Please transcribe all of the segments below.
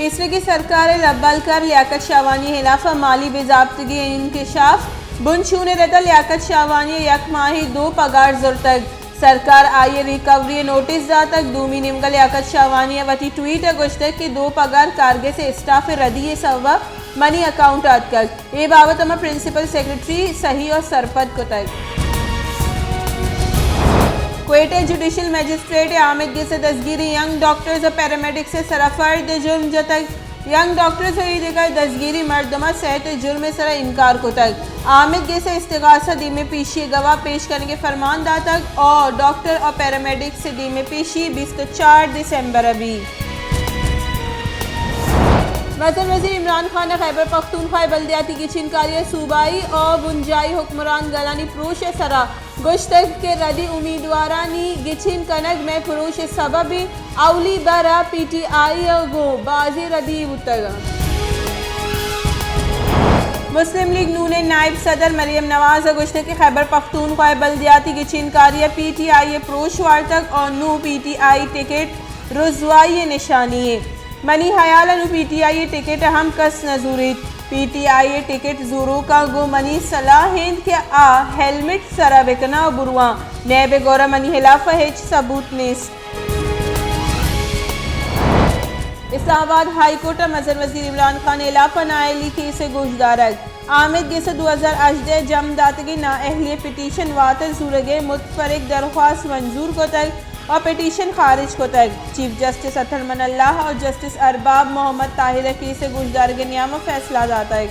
तीसरे की सरकार लब्बलकर लियाकत शाहवानी खिलाफ माली बेजाब्तगी इंकशाफ बुनशून रहता लियाकत शाहवानी यक माही 2 पगार जुर तक सरकार आइए रिकवरी नोटिस जा तक दूमी निमगा लियाकत शाहवानी वती ट्वीट गुश्तक की 2 पगार कारगे से स्टाफ रदी सवा मनी अकाउंट तक ये बाबत हम प्रिंसिपल सेक्रेटरी सही और सरपद को तक क्वेटा जुडिशल मजिस्ट्रेट आमिद से दसगिरी यंग डॉक्टर्स और पैरामेडिक्स से सरफर्द जुर्म जो तक यंग डॉक्टर्स हुई जगह दसगिरी मर्दमा सेहत जुर्म सरा इनकार को तक आमिद से इस्तिगासा दी में पेशी गवाह पेश करने के फरमानदा तक और डॉक्टर और पैरामेडिक्स से दी में पेशी 24 दिसंबर अभी वज़ीर इमरान खान ने खैबर पख्तूनख्वा बल्दियाती की छिनकारी सूबाई और बुंजाई हुक्मरान गलानी प्रोश सरा गुश्तक के रदी उम्मीदवारानी गिछिन कनक में फरोश सबबी अवली बरा PTI गो बाजी रदी उतगा मुस्लिम लीग नून नायब सदर मरियम नवाज गुश्तक के खैबर पख्तूनख्वा बल्दियाती की छिनकारी PTI प्रोश वार तक और नू PTI टिकट रुजवाई निशानी है मनी हयाल PTI टिकट हम कस नजूरित PTI टिकट जूरो का गो मनी सलाह हिंद के आ हेलमेट सरा बेकना बुरुआ नैब गौरा मनी हिलाफ हेच सबूत नेस इस्लामाबाद हाई कोर्ट मजर वजीर इमरान खान इलाफा नायली केस गोशदारक आमिद गेसे 2018 जमदातगी नाअहलिय पिटीशन वातर सूरगे मुतफरिक दरख्वास्त मंजूर को तक और पिटीशन खारिज को तक चीफ जस्टिस अतर मनल्लाह और जस्टिस अरबाब मोहम्मद ताहिर केस गोशदार के नियाम फैसला जाता है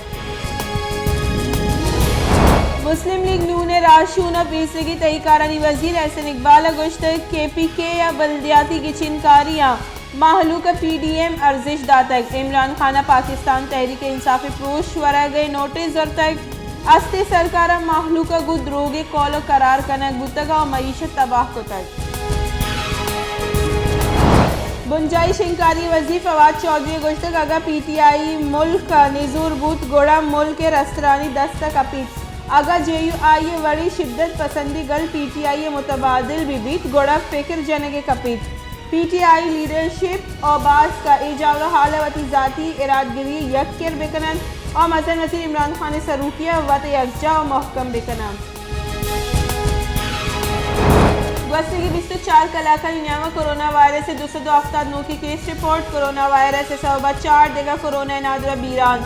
मुस्लिम लीग नून राशून बीसगी तहीकारानी वजीर एहसन इकबाल गोश्त KPK या बल्दियाती की छिनकारियाँ माहलूक PDM अर्जिश दातक इमरान खाना पाकिस्तान तहरीक इंसाफ प्रोश वरा गए नोटिस और तक अस्ते सरकार माहलूक गुद रोगे कौल करार कनक गुतगा और मईशत तबाह को तक बुंजाई शिंकारी वजीर फवाद चौधरी गुश्तक अगर PTI मुल्क निजूर बूत गोड़ा मुल्क के रस्तरानी दस्तक अपीत अगर JUI वड़ी शिद्दत पसंदी गल PTI मुतबादिल बिबीत गोड़ा फिक्र जनगे कपीत PTI लीडरशिप और बास का इजावरा हालवती जाती इरादगिरी यक्र बेकनन और मजर नसीर इमरान खान सरूकिया वत यकजा और महकम बेकनन वस्ती 24 कलाका नियामा कोरोना वायरस से 202 अफ्ताद नो की केस रिपोर्ट कोरोना वायरस से सबबा 4 देगा कोरोना नादरा बीरान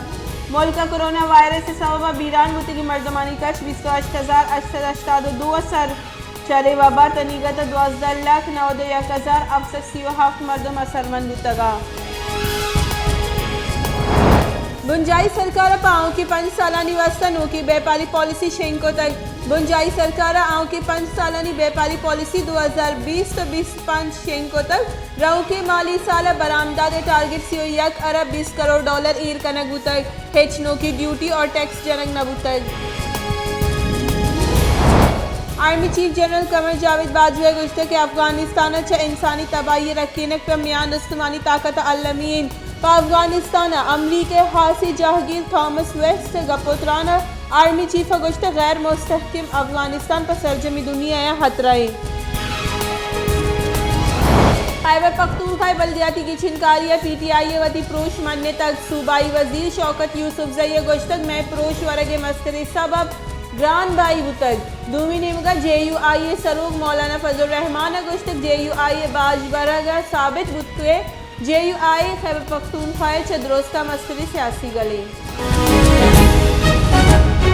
मुल्क का कोरोना वायरस से सबबा बीरान मुती की मर्दमानी कश 28,882 असर चरे वबा तनीगत 12,91,000 अफसर मर्दम असरमंद तगा बुंजाई सरकार पाँव की 5 सालानी वास्ता नो की बेपाली पॉलिसी शेंको तक बुंजाई सरकार आँव की 5 सालानी बेपाली पॉलिसी 2020 तो 25 शेंको तक रऊ के माली साल बरामदाद टारगेट से 1 अरब 20 करोड़ डॉलर ईर कनक तक हेच नो की ड्यूटी और टैक्स जनक नबू तक army chief general Qamar Javed Bajwa गुश्त के अफगानिस्तान इंसानी तबाही रखीनक पर मियान उस्मानी ताकत अलमीन अफगानिस्तान अमली के हासी जहांगीर थॉमस वेस्ट गपोत्राना आर्मी चीफ गुश्त गैर मुस्तहकिम अफगानिस्तान पर सरजमी दुनिया है खतराए खैबर पख्तूनख्वा बल्दियाती की छिनकारी PTI वती प्रोश मानने तक सूबाई वजीर शौकत यूसुफजई गुश्तक में प्रोश वरगे मस्करी सबब grain by बुतक दूमी निमगा JUI Serug Maulana Fazal Rahman गुश्तक JUI बाज बरगा साबित बुतुए JUI खैबर पख्तूनख्वा चद्रोस का मस्करी सियासी गली